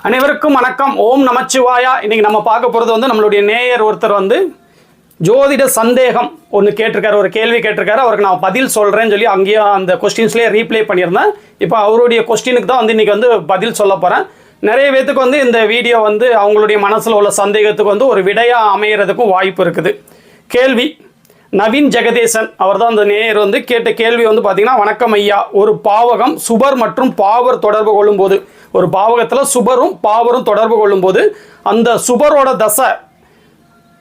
அனைவருக்கும் வணக்கம். ஓம் நமச்சிவாயா. இன்னைக்கு நம்ம பார்க்க போகிறது வந்து நம்மளுடைய நேயர் ஒருத்தர் வந்து ஜோதிட சந்தேகம் ஒன்று கேட்டிருக்காரு, ஒரு கேள்வி கேட்டிருக்காரு. அவருக்கு நான் பதில் சொல்கிறேன்னு சொல்லி அங்கேயே அந்த கொஸ்டின்ஸ்லேயே ரீப்ளை பண்ணியிருந்தேன். இப்போ அவருடைய கொஸ்டினுக்கு தான் வந்து இன்றைக்கி வந்து பதில் சொல்ல போகிறேன். நிறைய பேத்துக்கு வந்து இந்த வீடியோ வந்து அவங்களுடைய மனசில் உள்ள சந்தேகத்துக்கு வந்து ஒரு விடையாக அமைகிறதுக்கும் வாய்ப்பு இருக்குது. கேள்வி நவீன் ஜெகதேசன் அவர் தான் அந்த நேயர் வந்து கேட்ட கேள்வி வந்து பார்த்தீங்கன்னா, வணக்கம் ஐயா, ஒரு பாவகம் சுபர் மற்றும் பாவர் தொடர்பு கொள்ளும்போது, ஒரு பாவகத்தில் சுபரும் பாவரும் தொடர்பு கொள்ளும்போது அந்த சுபரோட தசை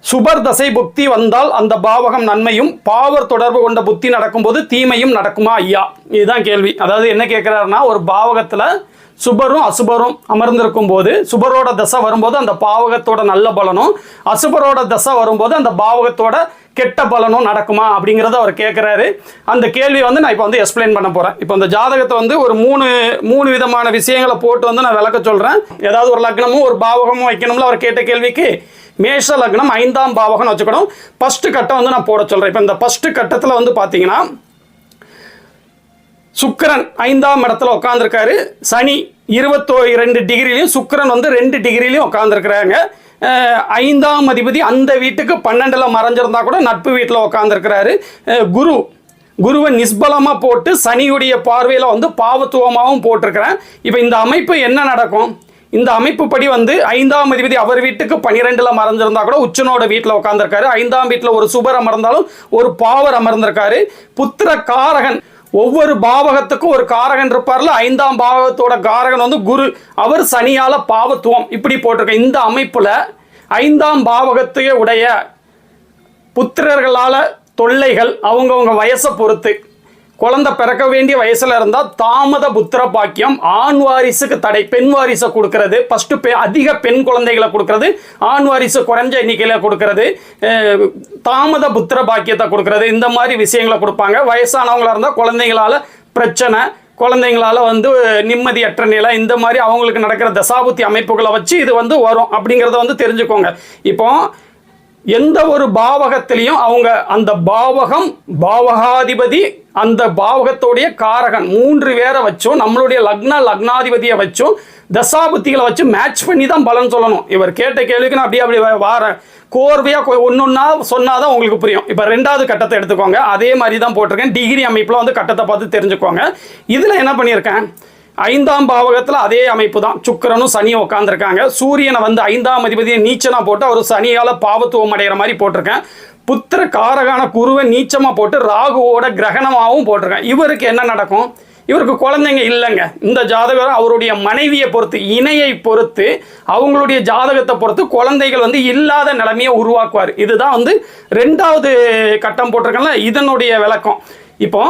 சுபர் தசை புக்தி வந்தால் அந்த பாவகம் நன்மையும், பாவர் தொடர்பு கொண்ட புத்தி நடக்கும்போது தீமையும் நடக்குமா ஐயா? இதுதான் கேள்வி. அதாவது என்ன கேட்குறாருன்னா, ஒரு பாவகத்தில் சுபரும் அசுபரும் அமர்ந்திருக்கும் போது சுபரோட தசை வரும்போது அந்த பாவகத்தோட நல்ல பலனும், அசுபரோட தசை வரும்போது அந்த பாவகத்தோட கெட்ட பலனும் நடக்குமா அப்படிங்கிறத அவர் கேட்குறாரு. அந்த கேள்வி வந்து நான் இப்போ வந்து எக்ஸ்பிளைன் பண்ண போகிறேன். இப்போ இந்த ஜாதகத்தை வந்து ஒரு மூணு விதமான விஷயங்களை போட்டு வந்து நான் விளக்க சொல்கிறேன். ஏதாவது ஒரு லக்னமும் ஒரு பாவகமும் வைக்கணும்ல அவர் கேட்ட கேள்விக்கு. மேஷ லக்னம் 5ஆம் பாவகம் வச்சுக்கணும். ஃபர்ஸ்ட் கட்டம் வந்து நான் போட சொல்கிறேன். இப்போ இந்த ஃபர்ஸ்ட் கட்டத்தில் வந்து பார்த்தீங்கன்னா, சுக்கிரன் 5ஆம் இடத்துல உட்காந்துருக்காரு. சனி 22 டிகிரிலையும் சுக்கிரன் வந்து 2 டிகிரிலையும் உட்காந்துருக்குறாங்க. 5ஆம் அதிபதி அந்த வீட்டுக்கு 12ல் மறைஞ்சிருந்தா கூட நட்பு வீட்டில் உட்காந்துருக்கிறாரு. குருவை நிஸ்பலமாக போட்டு சனியுடைய பார்வையில் வந்து பாவத்துவமாகவும் போட்டிருக்கிறேன். இப்போ இந்த அமைப்பு என்ன நடக்கும்? இந்த அமைப்பு படி வந்து 5ஆம் அதிபதி அவர் வீட்டுக்கு 12ல் மறைஞ்சிருந்தா கூட உச்சனோட வீட்டில் உட்காந்துருக்காரு. 5ஆம் வீட்டில் ஒரு சுபர் அமர்ந்தாலும் ஒரு பாவர் அமர்ந்திருக்காரு. புத்திர காரகன், ஒவ்வொரு பாவகத்துக்கும் ஒரு காரகன் இருப்பார்ல. 5ஆம் பாவகத்தோட காரகன் வந்து குரு, அவர் சனியால பாவத்துவம் இப்படி போட்டிருக்க. இந்த அமைப்புல 5ஆம் பாவகத்தையே உடைய புத்திரர்களால தொல்லைகள் அவங்கவுங்க வயசை பொறுத்து, குழந்தை பிறக்க வேண்டிய வயசுல இருந்தால் தாமத புத்திர பாக்கியம், ஆண் வாரிசுக்கு தடை, பெண் வாரிசை கொடுக்கறது, ஃபர்ஸ்ட் அதிக பெண் குழந்தைகளை கொடுக்கறது, ஆண் வாரிசு குறைஞ்ச எண்ணிக்கையில் கொடுக்கறது, தாமத புத்திர பாக்கியத்தை கொடுக்கறது, இந்த மாதிரி விஷயங்களை கொடுப்பாங்க. வயசானவங்களா இருந்தால் குழந்தைங்களால பிரச்சனை, குழந்தைங்களால வந்து நிம்மதியற்ற நிலை, இந்த மாதிரி அவங்களுக்கு நடக்கிற தசாபுத்தி அமைப்புகளை வச்சு இது வந்து வரும் அப்படிங்கிறத வந்து தெரிஞ்சுக்கோங்க. இப்போ எந்த ஒரு பாவகத்திலையும் அவங்க அந்த பாவகம், பாவகாதிபதி, அந்த பாவகத்தோடைய காரகன் 3 பேரை வச்சும் நம்மளுடைய லக்னாதிபதியை வச்சும் தசாபுத்திகளை வச்சு மேட்ச் பண்ணி தான் பலன் சொல்லணும். இவர் கேட்ட கேள்விக்கு நான் அப்படி வாரேன், கோர்வையாக ஒன்னொன்னா சொன்னாதான் உங்களுக்கு புரியும். இப்போ 2வது கட்டத்தை எடுத்துக்கோங்க. அதே மாதிரி தான் போட்டிருக்கேன். டிகிரி அமைப்பில் வந்து கட்டத்தை பார்த்து தெரிஞ்சுக்கோங்க. இதில் என்ன பண்ணியிருக்கேன், 5ஆம் பாவகத்தில் அதே அமைப்பு தான். சுக்கிரனும் சனியும் உட்காந்துருக்காங்க. சூரியனை வந்து 5ஆம் அதிபதியை நீச்சனா போட்டு அவர் சனியால் பாவத்துவம் அடைகிற மாதிரி போட்டிருக்கேன். புத்திர காரகான குருவை நீச்சமாக போட்டு ராகுவோட கிரகணமாகவும் போட்டிருக்கேன். இவருக்கு என்ன நடக்கும்? இவருக்கு குழந்தைங்க இல்லைங்க. இந்த ஜாதகம் அவருடைய மனைவியை பொறுத்து, இணையை பொறுத்து, அவங்களுடைய ஜாதகத்தை பொறுத்து குழந்தைகள் வந்து இல்லாத நிலைமையை உருவாக்குவார். இதுதான் வந்து 2வது கட்டம் போட்டிருக்கேன்ல, இதனுடைய விளக்கம். இப்போ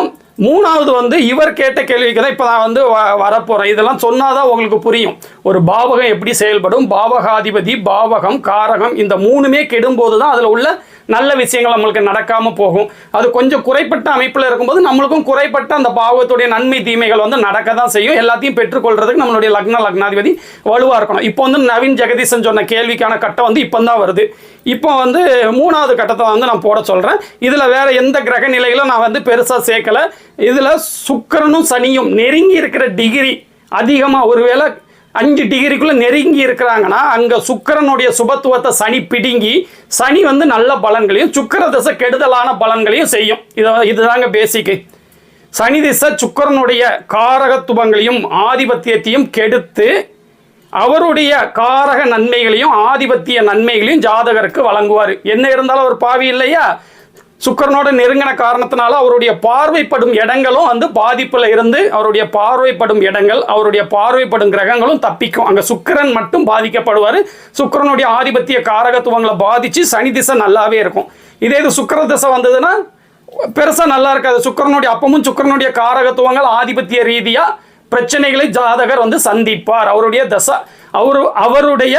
3வது வந்து இவர் கேட்ட கேள்விக்கு தான் இப்போ நான் வந்து வரப்போகிறேன். இதெல்லாம் சொன்னாதான் உங்களுக்கு புரியும் ஒரு பாவகம் எப்படி செயல்படும். பாவகாதிபதி, பாவகம், காரகம் இந்த 3மே கெடும்போது தான் அதில் உள்ள நல்ல விஷயங்கள் நம்மளுக்கு நடக்காமல் போகும். அது கொஞ்சம் குறைப்பட்ட அமைப்பில் இருக்கும்போது நம்மளுக்கும் குறைப்பட்ட அந்த பாவகத்துடைய நன்மை தீமைகள் வந்து நடக்க தான் செய்யும். எல்லாத்தையும் பெற்றுக்கொள்றதுக்கு நம்மளுடைய லக்னாதிபதி வலுவாக இருக்கணும். இப்போ வந்து நவீன் ஜெகதீசன் சொன்ன கேள்விக்கான கட்டம் வந்து இப்போ தான் வருது. இப்போ வந்து 3வது கட்டத்தை வந்து நான் போட சொல்கிறேன். இதில் வேற எந்த கிரக நிலைகளும் நான் வந்து பெருசாக சேர்க்கலை. இதில் சுக்கிரனும் சனியும் நெருங்கி இருக்கிற டிகிரி அதிகமாக, ஒருவேளை 5 டிகிரிக்குள்ளே நெருங்கி இருக்கிறாங்கன்னா அங்கே சுக்கிரனுடைய சுபத்துவத்தை சனி பிடுங்கி, சனி வந்து நல்ல பலன்களையும் சுக்கிர திசை கெடுதலான பலன்களையும் செய்யும். இதுதாங்க பேசிக்கு. சனி திசை சுக்கிரனுடைய காரகத்துவங்களையும் ஆதிபத்தியத்தையும் கெடுத்து அவருடைய காரக நன்மைகளையும் ஆதிபத்திய நன்மைகளையும் ஜாதகருக்கு வழங்குவார். என்ன இருந்தாலும் அவர் பாவி இல்லையா? சுக்கிரனோட நெருங்கின காரணத்தினால அவருடைய பார்வைப்படும் இடங்களும் வந்து பாதிப்பில் இருந்து அவருடைய பார்வைப்படும் இடங்கள், அவருடைய பார்வைப்படும் கிரகங்களும் தப்பிக்கும். அங்கே சுக்கிரன் மட்டும் பாதிக்கப்படுவார். சுக்கிரனுடைய ஆதிபத்திய காரகத்துவங்களை பாதித்து சனி திசை நல்லாவே இருக்கும். இதே இது சுக்கிர திசை வந்ததுன்னா பெருசாக நல்லா இருக்காது. சுக்கிரனுடைய அப்பமும் சுக்கிரனுடைய காரகத்துவங்கள் ஆதிபத்திய ரீதியாக பிரச்சனைகளை ஜாதகர் வந்து சந்திப்பார். அவருடைய தசை அவருடைய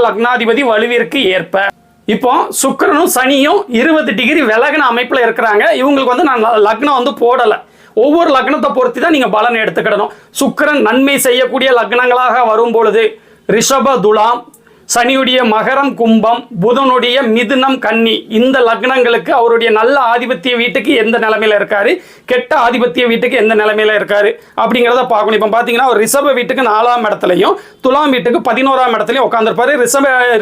லக்னாதிபதி வலுவிற்கு ஏற்ப. இப்போ சுக்கிரனும் சனியும் 20 டிகிரி விலகின அமைப்பில் இருக்கிறாங்க. இவங்களுக்கு வந்து நான் லக்னம் வந்து போடலை. ஒவ்வொரு லக்னத்தை பொறுத்து தான் நீங்கள் பலன் எடுத்துக்கிடணும். சுக்கிரன் நன்மை செய்யக்கூடிய லக்னங்களாக வரும் பொழுது ரிஷப துலாம், சனியுடைய மகரம் கும்பம், புதனுடைய மிதுனம் கன்னி, இந்த லக்னங்களுக்கு அவருடைய நல்ல ஆதிபத்திய வீட்டுக்கு எந்த நிலைமையில இருக்காரு, கெட்ட ஆதிபத்திய வீட்டுக்கு எந்த நிலைமையில இருக்காரு அப்படிங்கிறத பார்க்கணும். இப்போ பார்த்தீங்கன்னா ஒரு ரிஷப வீட்டுக்கு 4ஆம் இடத்துலையும் துலாம் வீட்டுக்கு 11ஆம் இடத்துலையும் உட்காந்துருப்பாரு.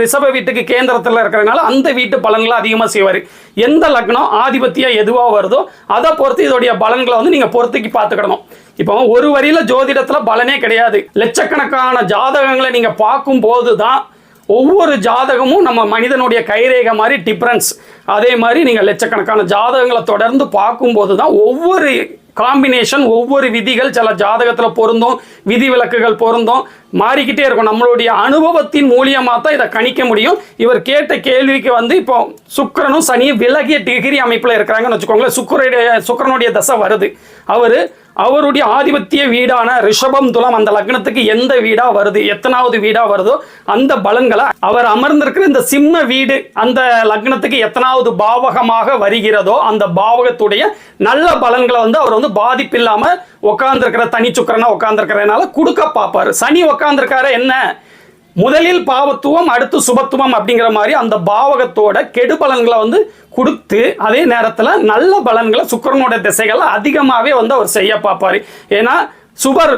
ரிஷப வீட்டுக்கு கேந்திரத்தில் இருக்கிறதுனால அந்த வீட்டு பலன்களை அதிகமாக செய்வார். எந்த லக்னம் ஆதிபத்தியம் எதுவாக வருதோ அதை பொறுத்து இதோடைய பலன்களை வந்து நீங்கள் பொறுத்துக்கு பார்த்துக்கிடணும். இப்போ ஒரு வரியில ஜோதிடத்தில் பலனே கிடையாது. லட்சக்கணக்கான ஜாதகங்களை நீங்கள் பார்க்கும் போது தான் ஒவ்வொரு ஜாதகமும் நம்ம மனிதனுடைய கைரேகை மாதிரி டிஃப்ரென்ஸ். அதே மாதிரி நீங்கள் லட்சக்கணக்கான ஜாதகங்களை தொடர்ந்து பார்க்கும்போது தான் ஒவ்வொரு காம்பினேஷன், ஒவ்வொரு விதிகள் சில ஜாதகத்தில் பொருந்தும், விதி விலக்குகள் பொருந்தும், மாறிக்கிட்டே இருக்கும். நம்மளுடைய அனுபவத்தின் மூலியமாக தான் இதை கணிக்க முடியும். இவர் கேட்ட கேள்விக்கு வந்து இப்போ சுக்கிரனும் சனியும் விலகிய டிகிரி அமைப்பில் இருக்கிறாங்கன்னு வச்சுக்கோங்களேன். சுக்கிரனுடைய தசை வருது. அவருடைய ஆதிபத்திய வீடான ரிஷபம் துலாம் அந்த லக்னத்துக்கு எந்த வீடா வருது, எத்தனாவது வீடா வருதோ அந்த பலன்களை அவர் அமர்ந்திருக்கிற இந்த சிம்ம வீடு அந்த லக்னத்துக்கு எத்தனாவது பாவகமாக வருகிறதோ அந்த பாவகத்துடைய நல்ல பலன்களை வந்து அவர் வந்து பாதிப்பு இல்லாம உட்கார்ந்துருக்கிற தனி சுக்கிரனா உட்கார்ந்துருக்கிறதுனால கொடுக்க பார்ப்பாரு. சனி உட்கார்ந்துருக்காரு என்ன, முதலில் பாவத்துவம் அடுத்து சுபத்துவம் அப்படிங்கிற மாதிரி அந்த பாவகத்தோட கெடு பலன்களை வந்து கொடுத்து அதே நேரத்தில் நல்ல பலன்களை சுக்கிரனோட திசைகளை அதிகமாகவே வந்து அவர் செய்ய பார்ப்பாரு. ஏன்னா சுபர்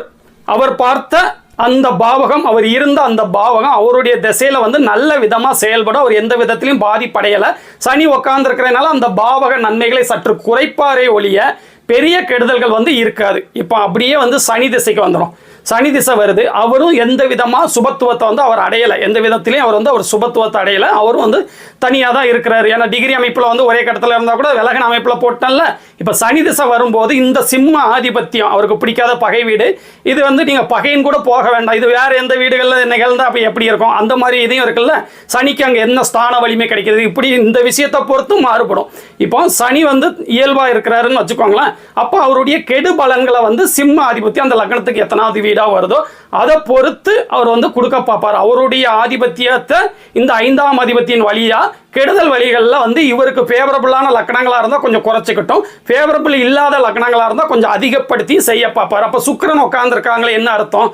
அவர் பார்த்த அந்த பாவகம், அவர் இருந்த அந்த பாவகம் அவருடைய திசையில வந்து நல்ல விதமாக செயல்பட அவர் எந்த விதத்திலையும் பாதிப்படையலை. சனி உட்கார்ந்துருக்கிறதுனால அந்த பாவக நன்மைகளை சற்று குறைப்பாரே ஒழிய பெரிய கெடுதல்கள் வந்து இருக்காது. இப்போ அப்படியே வந்து சனி திசைக்கு வந்துடும். சனி திசை வருது, அவரும் எந்த விதமாக சுபத்துவத்தை வந்து அவர் அடையலை, எந்த விதத்திலையும் அவர் வந்து அவர் சுபத்துவத்தை அடையலை. அவரும் வந்து தனியாக தான் இருக்கிறாரு. ஏன்னா டிகிரி அமைப்பில் வந்து ஒரே கட்டத்தில் இருந்தால் கூட விலகன அமைப்பில் போட்டல. இப்போ சனி திசை வரும்போது இந்த சிம்ம ஆதிபத்தியம் அவருக்கு பிடிக்காத பகை வீடு, இது வந்து நீங்கள் பகைன்னு கூட போக வேண்டாம், இது வேறு எந்த வீடுகளில் நிகழ்ந்தால் அப்போ எப்படி இருக்கும் அந்த மாதிரி இதையும் இருக்குல்ல. சனிக்கு அங்கே என்ன ஸ்தான வலிமை கிடைக்கிறது, இப்படி இந்த விஷயத்தை பொறுத்து மாறுபடும். இப்போ சனி வந்து இயல்பாக இருக்கிறாருன்னு வச்சுக்கோங்களேன். அப்போ அவருடைய கெடு பலன்களை வந்து சிம்ம ஆதிபத்தியம் அந்த லக்னத்துக்கு எத்தனாவது வீடாக வருதோ அதை பொறுத்து அவர் வந்து கொடுக்க பார்ப்பார். அவருடைய ஆதிபத்தியத்தை இந்த 5ஆம் அதிபத்தியின் வழியா கெடுதல் வழிகளில் வந்து இவருக்கு ஃபேவரபுளான லக்னங்களாக இருந்தால் கொஞ்சம் குறைச்சிக்கிட்டும், ஃபேவரபுள் இல்லாத லக்னங்களாக இருந்தால் கொஞ்சம் அதிகப்படுத்தி செய்ய பார்ப்பார். அப்போ சுக்கிரன் உட்கார்ந்துருக்காங்களே என்ன அர்த்தம்,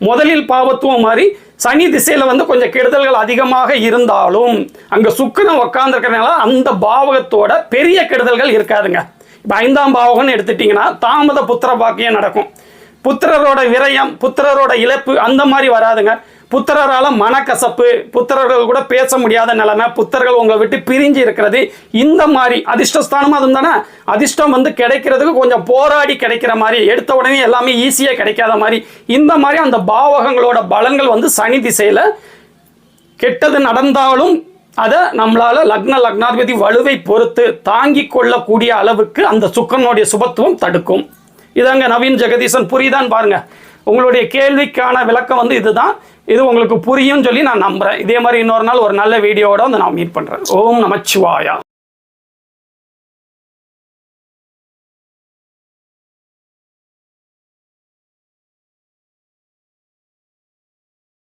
முதலில் பாவத்துவம் மாதிரி சனி திசையில் வந்து கொஞ்சம் கெடுதல்கள் அதிகமாக இருந்தாலும் அங்கே சுக்கிரன் உட்கார்ந்துருக்கிறதுனால அந்த பாவகத்தோட பெரிய கெடுதல்கள் இருக்காதுங்க. இப்போ 5ஆம் பாவகம்னு எடுத்துட்டிங்கன்னா தாமத புத்திர பாக்கியம் நடக்கும், புத்திரரோட விரயம், புத்திரரோட இழப்பு அந்த மாதிரி வராதுங்க. புத்திரரால் மனக்கசப்பு, புத்திரர்கள் கூட பேச முடியாத நிலைமை, புத்திரர்கள் உங்களை விட்டு பிரிஞ்சு இருக்கிறது, இந்த மாதிரி அதிர்ஷ்டஸ்தானமாக அது தானே. அதிர்ஷ்டம் வந்து கிடைக்கிறதுக்கு கொஞ்சம் போராடி கிடைக்கிற மாதிரி, எடுத்த உடனே எல்லாமே ஈஸியாக கிடைக்காத மாதிரி, இந்த மாதிரி அந்த பாவகங்களோட பலன்கள் வந்து சனி திசையில் கெட்டது நடந்தாலும் அதை நம்மளால் லக்னாதிபதி வலுவை பொறுத்து தாங்கி கொள்ளக்கூடிய அளவுக்கு அந்த சுக்கிரனுடைய சுபத்துவம் தடுக்கும். இதாங்க நவீன் ஜெகதீசன், புரியுதான்னு பாருங்க. உங்களுடைய கேள்விக்கான விளக்கம் வந்து இதுதான். இது உங்களுக்கு புரியும் சொல்லி நான் நம்புறேன். இதே மாதிரி இன்னொரு நாள் ஒரு நல்ல வீடியோவோட வந்து நான் மீட் பண்றேன். ஓம் நமச்சிவாயா.